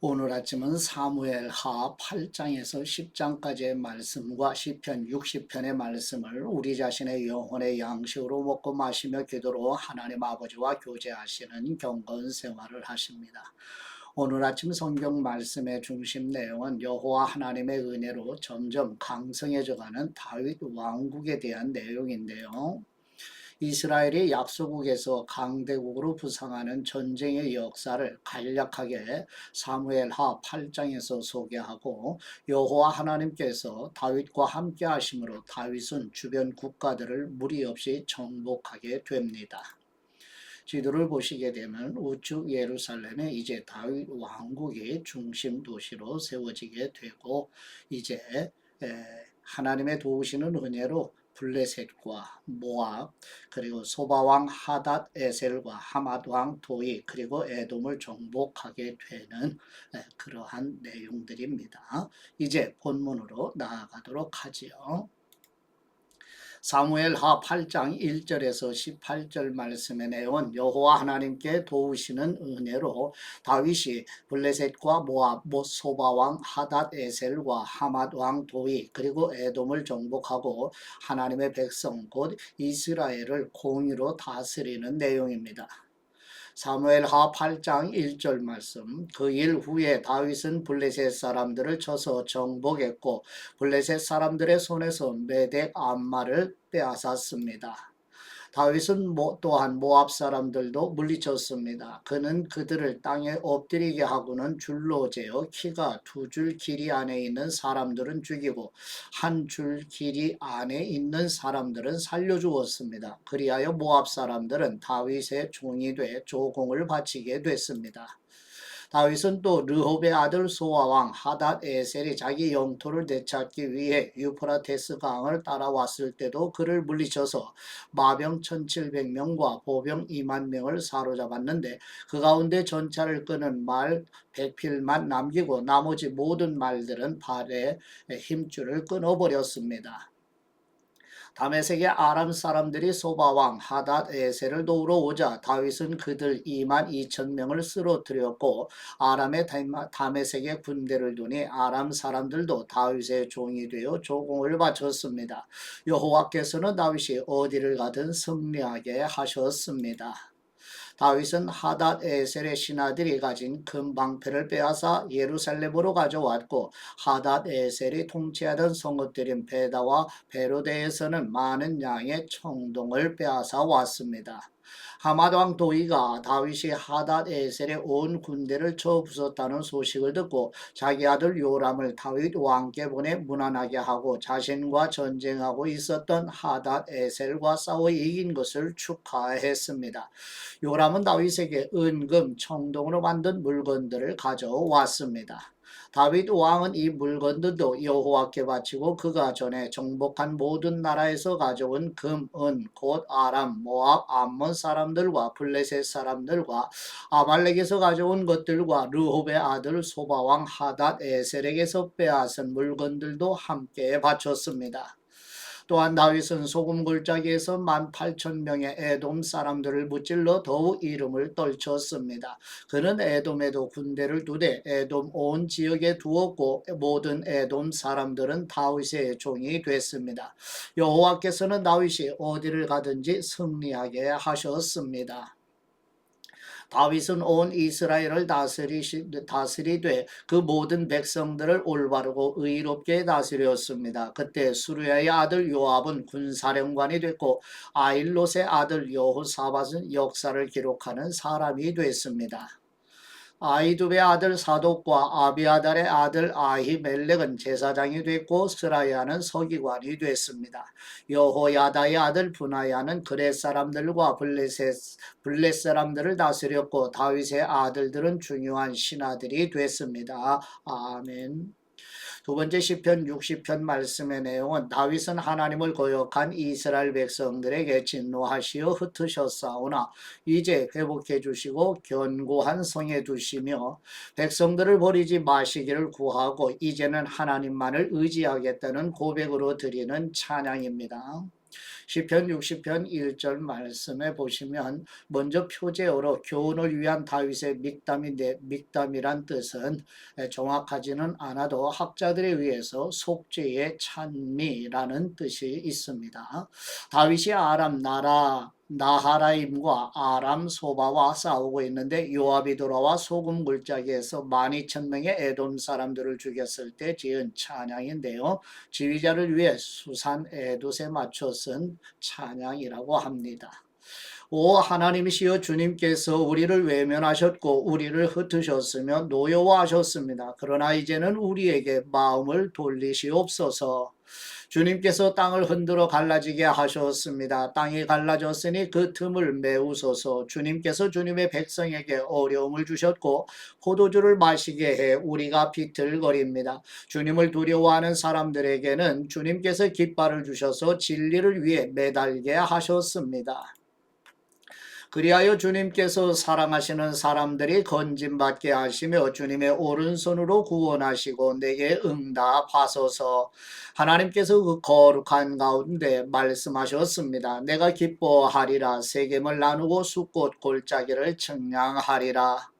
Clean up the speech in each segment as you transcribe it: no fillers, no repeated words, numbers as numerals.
오늘 아침은 사무엘하 8장에서 10장까지의 말씀과 시편 60편의 말씀을 우리 자신의 영혼의 양식으로 먹고 마시며 기도로 하나님 아버지와 교제하시는 경건 생활을 하십니다. 오늘 아침 성경 말씀의 중심 내용은 여호와 하나님의 은혜로 점점 강성해져가는 다윗 왕국에 대한 내용인데요. 이스라엘이 약소국에서 강대국으로 부상하는 전쟁의 역사를 간략하게 사무엘하 8장에서 소개하고 여호와 하나님께서 다윗과 함께 하심으로 다윗은 주변 국가들을 무리 없이 정복하게 됩니다. 지도를 보시게 되면 우측 예루살렘에 이제 다윗 왕국이 중심 도시로 세워지게 되고 이제 하나님의 도우시는 은혜로 블레셋과 모압 그리고 소바왕 하닷 에셀과 하맛왕 도이 그리고 에돔을 정복하게 되는 그러한 내용들입니다. 이제 본문으로 나아가도록 하지요. 사무엘하 8장 1절에서 18절 말씀의 내용은 여호와 하나님께 도우시는 은혜로 다윗이 블레셋과 모압, 소바왕 하닷 에셀과 하맛왕 도이 그리고 에돔을 정복하고 하나님의 백성 곧 이스라엘을 공의로 다스리는 내용입니다. 사무엘하 8장 1절 말씀. 그 일 후에 다윗은 블레셋 사람들을 쳐서 정복했고 블레셋 사람들의 손에서 메덱 암마를 빼앗았습니다. 다윗은 또한 모압 사람들도 물리쳤습니다. 그는 그들을 땅에 엎드리게 하고는 줄로 재어 키가 2줄 길이 안에 있는 사람들은 죽이고 1줄 길이 안에 있는 사람들은 살려주었습니다. 그리하여 모압 사람들은 다윗의 종이 돼 조공을 바치게 됐습니다. 다윗은 또 르홉의 아들 소아왕 하닷 에셀이 자기 영토를 되찾기 위해 유프라테스 강을 따라왔을 때도 그를 물리쳐서 마병 1700명과 보병 2만 명을 사로잡았는데 그 가운데 전차를 끄는 말 100필만 남기고 나머지 모든 말들은 발에 힘줄을 끊어버렸습니다. 다메섹의 아람 사람들이 소바왕 하닷 에셀을 도우러 오자 다윗은 그들 2만 2천 명을 쓰러뜨렸고 아람의 다메섹의 군대를 두니 아람 사람들도 다윗의 종이 되어 조공을 바쳤습니다. 여호와께서는 다윗이 어디를 가든 승리하게 하셨습니다. 다윗은 하닷 에셀의 신하들이 가진 금 방패를 빼앗아 예루살렘으로 가져왔고 하닷 에셀이 통치하던 성읍들인 베다와 베로데에서는 많은 양의 청동을 빼앗아 왔습니다. 하맛왕 도이가 다윗이 하닷 에셀의 온 군대를 쳐 부쉈다는 소식을 듣고 자기 아들 요람을 다윗 왕께 보내 문안하게 하고 자신과 전쟁하고 있었던 하닷 에셀과 싸워 이긴 것을 축하했습니다. 요람은 다윗에게 은금, 청동으로 만든 물건들을 가져왔습니다. 다윗 왕은 이 물건들도 여호와께 바치고 그가 전에 정복한 모든 나라에서 가져온 금, 은, 곧 아람, 모압, 암몬 사람들과 블레셋 사람들과 아말렉에서 가져온 것들과 르홉의 아들 소바왕 하닷 에셀에게서 빼앗은 물건들도 함께 바쳤습니다. 또한 다윗은 소금 골짜기에서 18,000명의 에돔 사람들을 무찔러 더욱 이름을 떨쳤습니다. 그는 에돔에도 군대를 두되 에돔 온 지역에 두었고 모든 에돔 사람들은 다윗의 종이 됐습니다. 여호와께서는 다윗이 어디를 가든지 승리하게 하셨습니다. 다윗은 온 이스라엘을 다스리되 그 모든 백성들을 올바르고 의롭게 다스렸습니다. 그때 수르야의 아들 요압은 군사령관이 됐고 아일롯의 아들 여호사밧은 역사를 기록하는 사람이 됐습니다. 아이두베의 아들 사독과 아비아달의 아들 아히멜렉은 제사장이 됐고 스라야는 서기관이 됐습니다. 여호야다의 아들 분하야는 그렛 사람들과 블렛 사람들을 다스렸고 다윗의 아들들은 중요한 신하들이 됐습니다. 아멘. 두 번째 시편 60편 말씀의 내용은 다윗은 하나님을 거역한 이스라엘 백성들에게 진노하시어 흩으셨사오나 이제 회복해 주시고 견고한 성에 두시며 백성들을 버리지 마시기를 구하고 이제는 하나님만을 의지하겠다는 고백으로 드리는 찬양입니다. 시편 60편 1절 말씀에 보시면 먼저 표제어로 교훈을 위한 다윗의 믹담인데 믹담이란 뜻은 정확하지는 않아도 학자들에 의해서 속죄의 찬미라는 뜻이 있습니다. 다윗이 아람 나라 나하라임과 아람 소바와 싸우고 있는데 요압이 돌아와 소금 물자기에서 12,000명의 에돔 사람들을 죽였을 때 지은 찬양인데요. 지휘자를 위해 수산 에돛에 맞춰 쓴 찬양이라고 합니다. 오 하나님이시여 주님께서 우리를 외면하셨고 우리를 흩으셨으며 노여워하셨습니다. 그러나 이제는 우리에게 마음을 돌리시옵소서. 주님께서 땅을 흔들어 갈라지게 하셨습니다. 땅이 갈라졌으니 그 틈을 메우소서. 주님께서 주님의 백성에게 어려움을 주셨고 포도주를 마시게 해 우리가 비틀거립니다. 주님을 두려워하는 사람들에게는 주님께서 깃발을 주셔서 진리를 위해 매달게 하셨습니다. 그리하여 주님께서 사랑하시는 사람들이 건짐받게 하시며 주님의 오른손으로 구원하시고 내게 응답하소서. 하나님께서 그 거룩한 가운데 말씀하셨습니다. 내가 기뻐하리라. 세겜을 나누고 숫꽃 골짜기를 청량하리라.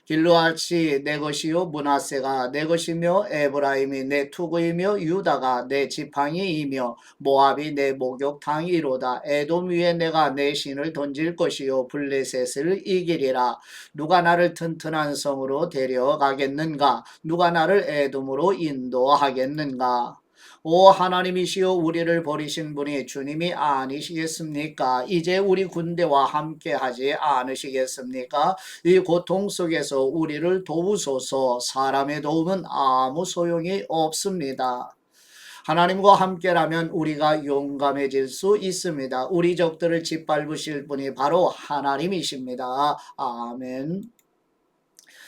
길르앗이 내 것이요 므낫세가 내 것이며 에브라임이 내 투구이며 유다가 내 지팡이이며 모압이 내 목욕탕이로다. 에돔 위에 내가 내 신을 던질 것이요 블레셋을 이기리라. 누가 나를 튼튼한 성으로 데려가겠는가? 누가 나를 에돔으로 인도하겠는가? 오 하나님이시여 우리를 버리신 분이 주님이 아니시겠습니까? 이제 우리 군대와 함께 하지 않으시겠습니까? 이 고통 속에서 우리를 도우소서. 사람의 도움은 아무 소용이 없습니다. 하나님과 함께라면 우리가 용감해질 수 있습니다. 우리 적들을 짓밟으실 분이 바로 하나님이십니다. 아멘.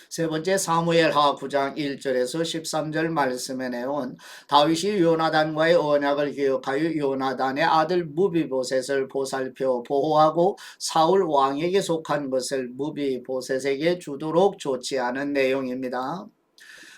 세 번째 사무엘하 9장 1절에서 13절 말씀에 내온 다윗이 요나단과의 언약을 기억하여 요나단의 아들 무비보셋을 보살펴 보호하고 사울 왕에게 속한 것을 무비보셋에게 주도록 조치하는 내용입니다.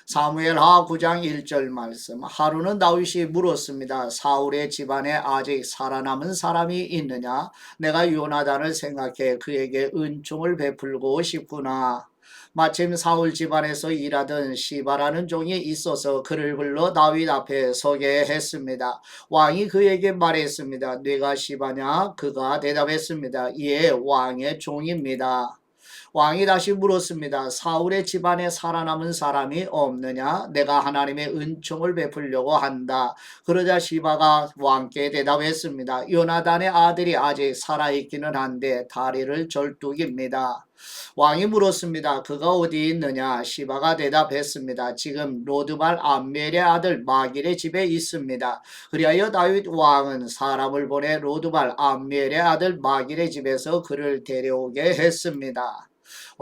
사무엘하 9장 1절 말씀. 하루는 다윗이 물었습니다. 사울의 집안에 아직 살아남은 사람이 있느냐? 내가 요나단을 생각해 그에게 은총을 베풀고 싶구나. 마침 사울 집안에서 일하던 시바라는 종이 있어서 그를 불러 다윗 앞에 서게 했습니다. 왕이 그에게 말했습니다. 네가 시바냐? 그가 대답했습니다. 예, 왕의 종입니다. 왕이 다시 물었습니다. 사울의 집안에 살아남은 사람이 없느냐? 내가 하나님의 은총을 베풀려고 한다. 그러자 시바가 왕께 대답했습니다. 요나단의 아들이 아직 살아있기는 한데 다리를 절뚝입니다. 왕이 물었습니다. 그가 어디 있느냐? 시바가 대답했습니다. 지금 로드발 암멜의 아들 마길의 집에 있습니다. 그리하여 다윗 왕은 사람을 보내 로드발 암멜의 아들 마길의 집에서 그를 데려오게 했습니다.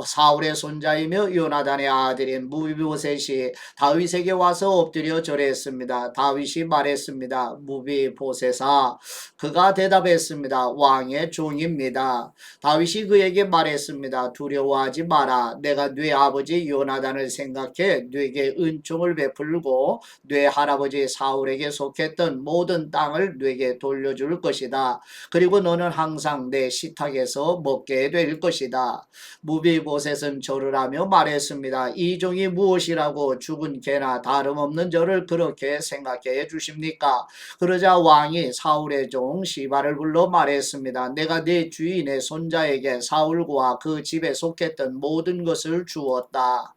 사울의 손자이며 요나단의 아들인 무비보셋이 다윗에게 와서 엎드려 절했습니다. 다윗이 말했습니다. 무비보셋아, 그가 대답했습니다. 왕의 종입니다. 다윗이 그에게 말했습니다. 두려워하지 마라. 내가 네 아버지 요나단을 생각해 네게 은총을 베풀고 네 할아버지 사울에게 속했던 모든 땅을 네게 돌려줄 것이다. 그리고 너는 항상 내 식탁에서 먹게 될 것이다. 무비보셋은 절을 하며 말했습니다. 이 종이 무엇이라고 죽은 개나 다름없는 저를 그렇게 생각해 주십니까? 그러자 왕이 사울의 종 시바를 불러 말했습니다. 내가 네 주인의 손자에게 사울과 그 집에 속했던 모든 것을 주었다.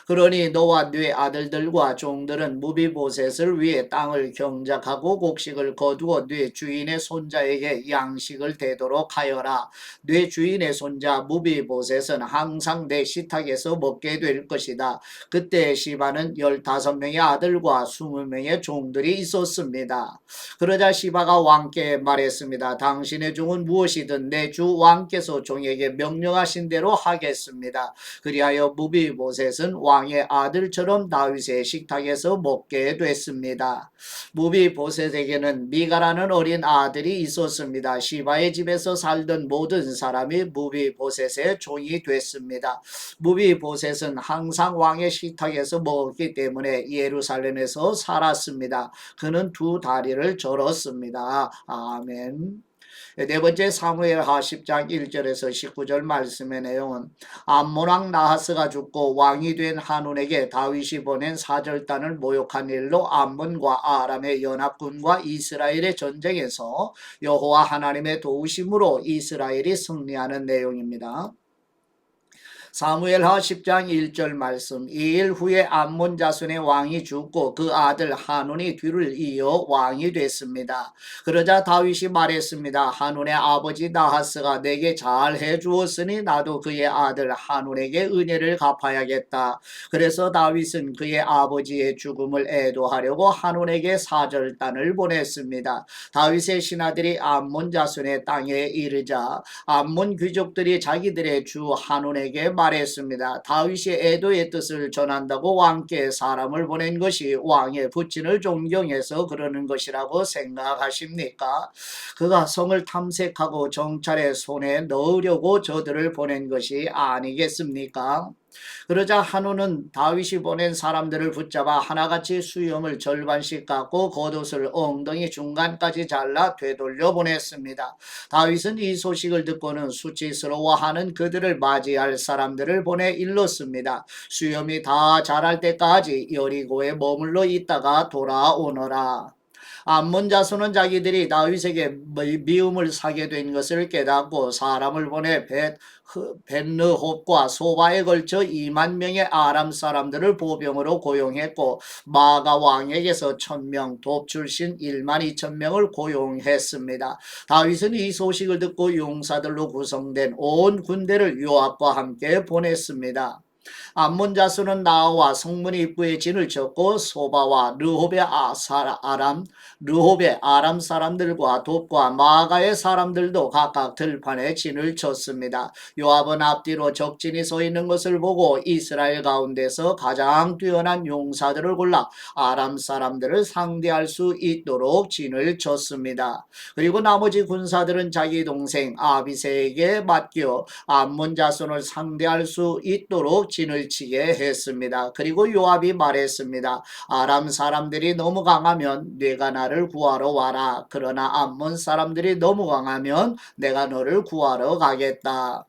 그러니 너와 네 아들들과 종들은 무비보셋을 위해 땅을 경작하고 곡식을 거두어 네 주인의 손자에게 양식을 대도록 하여라. 네 주인의 손자 무비보셋은 항상 내 식탁에서 먹게 될 것이다. 그때 시바는 15명의 아들과 20명의 종들이 있었습니다. 그러자 시바가 왕께 말했습니다. 당신의 종은 무엇이든 내 주 왕께서 종에게 명령하신 대로 하겠습니다. 그리하여 무비보셋은 왕의 아들처럼 다윗의 식탁에서 먹게 됐습니다. 무비보셋에게는 미가라는 어린 아들이 있었습니다. 시바의 집에서 살던 모든 사람이 무비보셋의 종이 됐습니다. 무비보셋은 항상 왕의 식탁에서 먹었기 때문에 예루살렘에서 살았습니다. 그는 두 다리를 절었습니다. 아멘. 네 번째 사무엘하 10장 1절에서 19절 말씀의 내용은 암몬 왕 나하스가 죽고 왕이 된 한운에게 다윗이 보낸 사절단을 모욕한 일로 암몬과 아람의 연합군과 이스라엘의 전쟁에서 여호와 하나님의 도우심으로 이스라엘이 승리하는 내용입니다. 사무엘하 10장 1절 말씀. 2일 후에 암몬 자손의 왕이 죽고 그 아들 한운이 뒤를 이어 왕이 됐습니다. 그러자 다윗이 말했습니다. 한운의 아버지 나하스가 내게 잘 해주었으니 나도 그의 아들 한운에게 은혜를 갚아야겠다. 그래서 다윗은 그의 아버지의 죽음을 애도하려고 한운에게 사절단을 보냈습니다. 다윗의 신하들이 암몬 자손의 땅에 이르자 암몬 귀족들이 자기들의 주 한운에게 말했습니다. 다윗이 애도의 뜻을 전한다고 왕께 사람을 보낸 것이 왕의 부친을 존경해서 그러는 것이라고 생각하십니까? 그가 성을 탐색하고 정찰의 손에 넣으려고 저들을 보낸 것이 아니겠습니까? 그러자 한우는 다윗이 보낸 사람들을 붙잡아 하나같이 수염을 절반씩 깎고 겉옷을 엉덩이 중간까지 잘라 되돌려 보냈습니다. 다윗은 이 소식을 듣고는 수치스러워하는 그들을 맞이할 사람들을 보내 일렀습니다. 수염이 다 자랄 때까지 여리고에 머물러 있다가 돌아오너라. 암몬 자손은 자기들이 다윗에게 미움을 사게 된 것을 깨닫고 사람을 보내 벳르홉과 소바에 걸쳐 2만 명의 아람 사람들을 보병으로 고용했고 마가 왕에게서 1000명, 돕 출신 1만 2천 명을 고용했습니다. 다윗은 이 소식을 듣고 용사들로 구성된 온 군대를 요압과 함께 보냈습니다. 암몬 자손은 나와 성문 입구에 진을 쳤고 소바와 르홉의 아람 사람들과 돕과 마가의 사람들도 각각 들판에 진을 쳤습니다. 요압은 앞뒤로 적진이 서 있는 것을 보고 이스라엘 가운데서 가장 뛰어난 용사들을 골라 아람 사람들을 상대할 수 있도록 진을 쳤습니다. 그리고 나머지 군사들은 자기 동생 아비새에게 맡겨 암몬 자손을 상대할 수 있도록 진을 치게 했습니다. 그리고 요압이 말했습니다. 아람 사람들이 너무 강하면 네가 나를 구하러 와라. 그러나 암몬 사람들이 너무 강하면 내가 너를 구하러 가겠다.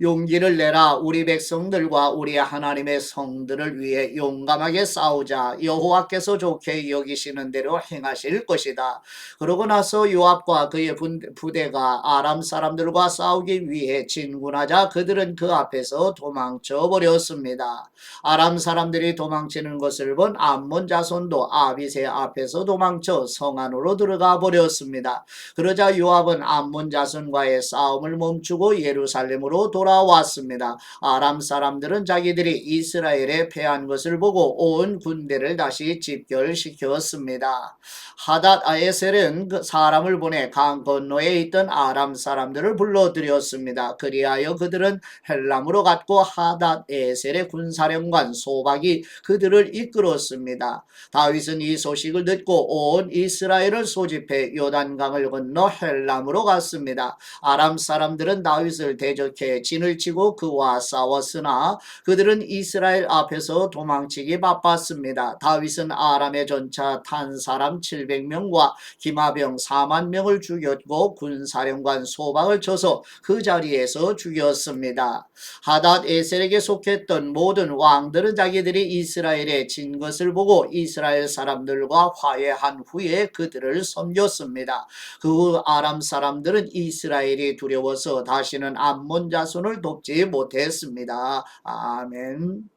용기를 내라. 우리 백성들과 우리 하나님의 성들을 위해 용감하게 싸우자. 여호와께서 좋게 여기시는 대로 행하실 것이다. 그러고 나서 요압과 그의 부대가 아람 사람들과 싸우기 위해 진군하자 그들은 그 앞에서 도망쳐 버렸습니다. 아람 사람들이 도망치는 것을 본 암몬 자손도 아비새 앞에서 도망쳐 성 안으로 들어가 버렸습니다. 그러자 요압은 암몬 자손과의 싸움을 멈추고 예루살렘으로 돌아왔습니다. 아람 사람들은 자기들이 이스라엘에 패한 것을 보고 온 군대를 다시 집결시켰습니다. 하닷 아에셀은 그 사람을 보내 강 건너에 있던 아람 사람들을 불러들였습니다. 그리하여 그들은 헬람으로 갔고 하닷 에셀의 군사령관 소박이 그들을 이끌었습니다. 다윗은 이 소식을 듣고 온 이스라엘을 소집해 요단강을 건너 헬람으로 갔습니다. 아람 사람들은 다윗을 대적해 진을 치고 그와 싸웠으나 그들은 이스라엘 앞에서 도망치기 바빴습니다. 다윗은 아람의 전차 탄 사람 700명과 기마병 4만 명을 죽였고 군사령관 소박을 쳐서 그 자리에서 죽였습니다. 하닷 에셀에게 속했던 모든 왕들은 자기들이 이스라엘에 진 것을 보고 이스라엘 사람들과 화해한 후에 그들을 섬겼습니다. 그 후 아람 사람들은 이스라엘이 두려워서 다시는 암몬 자손을 돕지 못했습니다. 아멘.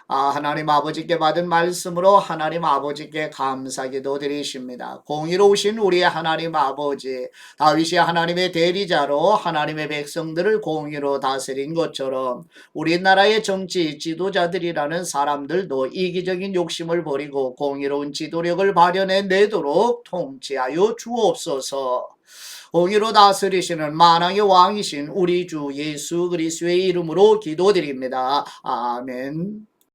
하나님 아버지께 받은 말씀으로 하나님 아버지께 감사기도 드리십니다. 공의로우신 우리의 하나님 아버지, 다윗이 하나님의 대리자로 하나님의 백성들을 공의로 다스린 것처럼 우리나라의 정치 지도자들이라는 사람들도 이기적인 욕심을 버리고 공의로운 지도력을 발현해 내도록 통치하여 주옵소서. 공의로 다스리시는 만왕의 왕이신 우리 주 예수 그리스도의 이름으로 기도드립니다. 아멘.